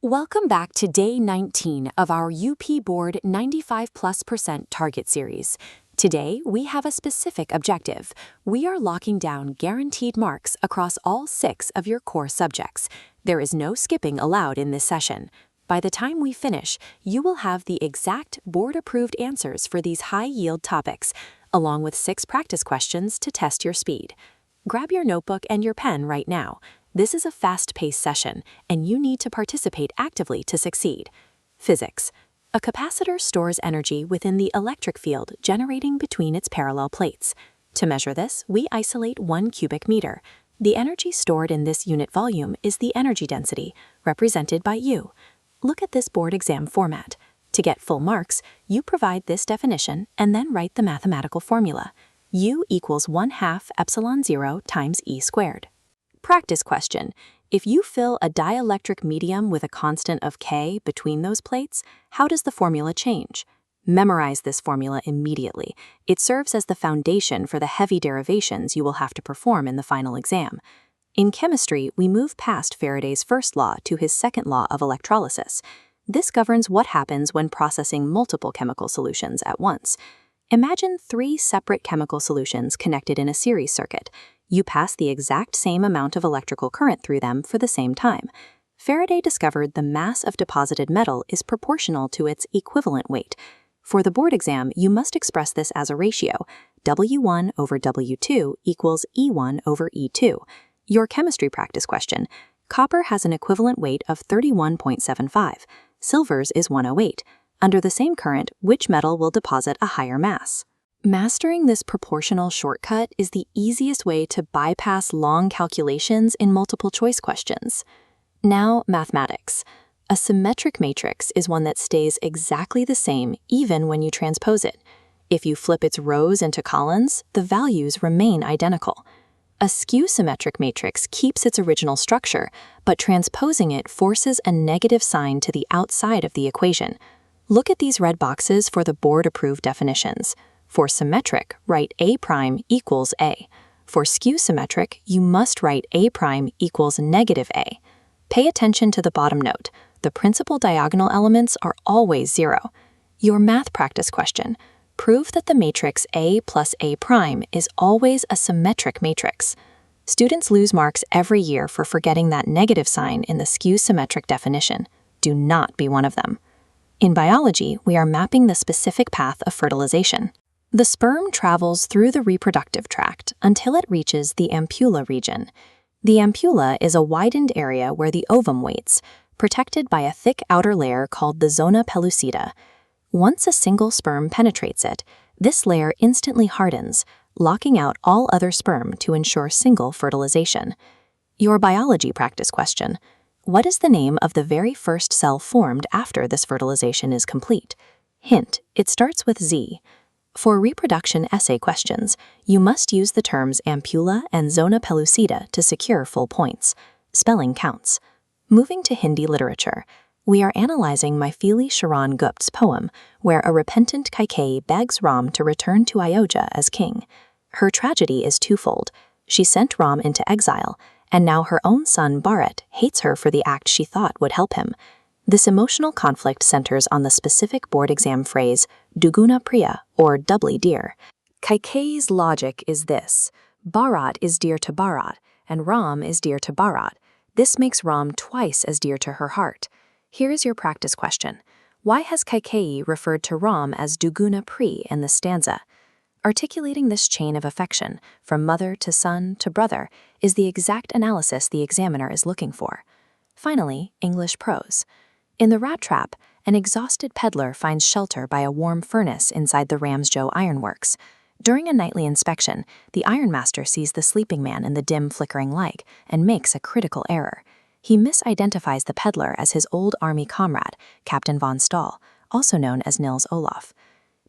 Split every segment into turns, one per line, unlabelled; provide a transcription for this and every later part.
Welcome back to day 19 of our UP Board 95+% target series. Today, we have a specific objective. We are locking down guaranteed marks across all 6 of your core subjects. There is no skipping allowed in this session. By the time we finish, you will have the exact board-approved answers for these high-yield topics, along with 6 practice questions to test your speed. Grab your notebook and your pen right now. This is a fast-paced session, and you need to participate actively to succeed. Physics. A capacitor stores energy within the electric field generating between its parallel plates. To measure this, we isolate 1 cubic meter. The energy stored in this unit volume is the energy density, represented by U. Look at this board exam format. To get full marks, you provide this definition and then write the mathematical formula. U equals 1/2 epsilon 0 times E squared. Practice question. If you fill a dielectric medium with a constant of K between those plates, how does the formula change? Memorize this formula immediately. It serves as the foundation for the heavy derivations you will have to perform in the final exam. In chemistry, we move past Faraday's first law to his second law of electrolysis. This governs what happens when processing multiple chemical solutions at once. Imagine 3 separate chemical solutions connected in a series circuit. You pass the exact same amount of electrical current through them for the same time. Faraday discovered the mass of deposited metal is proportional to its equivalent weight. For the board exam, you must express this as a ratio. W1 over W2 equals E1 over E2. Your chemistry practice question. Copper has an equivalent weight of 31.75. Silver's is 108. Under the same current, which metal will deposit a higher mass? Mastering this proportional shortcut is the easiest way to bypass long calculations in multiple choice questions. Now, mathematics. A symmetric matrix is one that stays exactly the same even when you transpose it. If you flip its rows into columns, the values remain identical. A skew-symmetric matrix keeps its original structure, but transposing it forces a negative sign to the outside of the equation. Look at these red boxes for the board-approved definitions. For symmetric, write A' equals A. For skew-symmetric, you must write A' equals negative A. Pay attention to the bottom note. The principal diagonal elements are always 0. Your math practice question. Prove that the matrix A plus A' is always a symmetric matrix. Students lose marks every year for forgetting that negative sign in the skew-symmetric definition. Do not be one of them. In biology, we are mapping the specific path of fertilization. The sperm travels through the reproductive tract until it reaches the ampulla region. The ampulla is a widened area where the ovum waits, protected by a thick outer layer called the zona pellucida. Once a single sperm penetrates it, this layer instantly hardens, locking out all other sperm to ensure single fertilization. Your biology practice question. What is the name of the very first cell formed after this fertilization is complete? Hint, it starts with Z. For reproduction essay questions, you must use the terms ampulla and zona pellucida to secure full points. Spelling counts. Moving to Hindi literature, we are analyzing Maithili Sharan Gupta's poem, where a repentant Kaikeyi begs Ram to return to Ayodhya as king. Her tragedy is twofold. She sent Ram into exile, and now her own son Bharat hates her for the act she thought would help him. This emotional conflict centers on the specific board exam phrase, duguna priya, or doubly dear. Kaikeyi's logic is this. Bharat is dear to Bharat, and Ram is dear to Bharat. This makes Ram twice as dear to her heart. Here is your practice question. Why has Kaikeyi referred to Ram as duguna pri in the stanza? Articulating this chain of affection, from mother to son to brother, is the exact analysis the examiner is looking for. Finally, English prose. In The Rat Trap, an exhausted peddler finds shelter by a warm furnace inside the Ramsjo ironworks. During a nightly inspection, the ironmaster sees the sleeping man in the dim, flickering light and makes a critical error. He misidentifies the peddler as his old army comrade, Captain von Stahl, also known as Nils Olaf.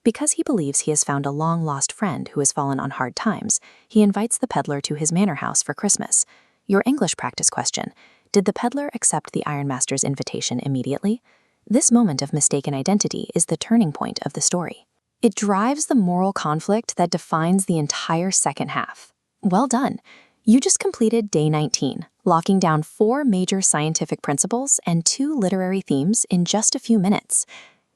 Because he believes he has found a long-lost friend who has fallen on hard times, he invites the peddler to his manor house for Christmas. Your English practice question. Did the peddler accept the ironmaster's invitation immediately? This moment of mistaken identity is the turning point of the story. It drives the moral conflict that defines the entire second half. Well done! You just completed day 19, locking down 4 major scientific principles and 2 literary themes in just a few minutes.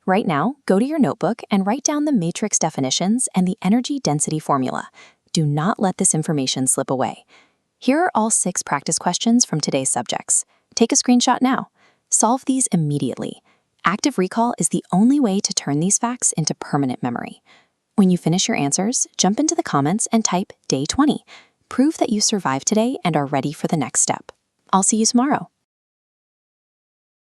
Right now, go to your notebook and write down the matrix definitions and the energy density formula. Do not let this information slip away. Here are all 6 practice questions from today's subjects. Take a screenshot now. Solve these immediately. Active recall is the only way to turn these facts into permanent memory. When you finish your answers, jump into the comments and type Day 20. Prove that you survived today and are ready for the next step. I'll see you tomorrow.